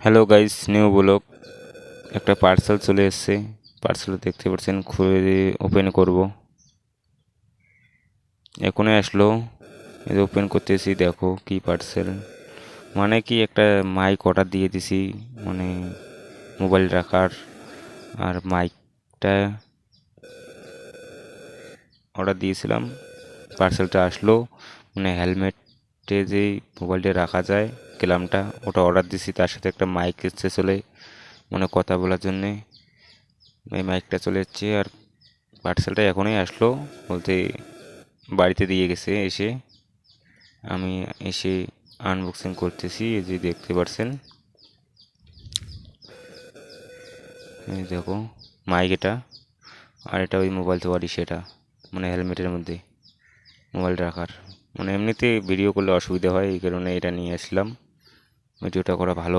Hello guys, new blog. একটা parcel চলে এসেছে। পার্সেল দেখতে পাচ্ছেন, খুলে ওপেন করব। এখনই আসলো, এই ওপেন করতেছি। দেখো কি পার্সেল, মানে কি একটা মাইক অর্ডার দিয়ে দিছি, মানে মোবাইল রাখার। আর মাইকটা অর্ডার দিয়েছিলাম, পার্সেলটা আসলো। মানে হেলমেটে যে মোবাইলটা রাখা যায়, ক্ল্যাম্পটা, ওটা অর্ডার দিছি। তার সাথে একটা মাইক এসছে চলে, মানে কথা বলার জন্যে। এই মাইকটা চলে যাচ্ছে। আর পার্সেলটা এখনই আসলো, বলতে বাড়িতে দিয়ে গেছে এসে। আমি এসে আনবক্সিং করতেছি, এই যে দেখতে পাচ্ছেন। এই দেখো মাইক এটা, আর এটা ওই মোবাইল তো সেটা, মানে হেলমেটের মধ্যে মোবাইল রাখার। মানে এমনিতে ভিডিও করলে অসুবিধা হয়, এই কারণে এটা নিয়ে আসলাম। ভিডিওটা করা ভালো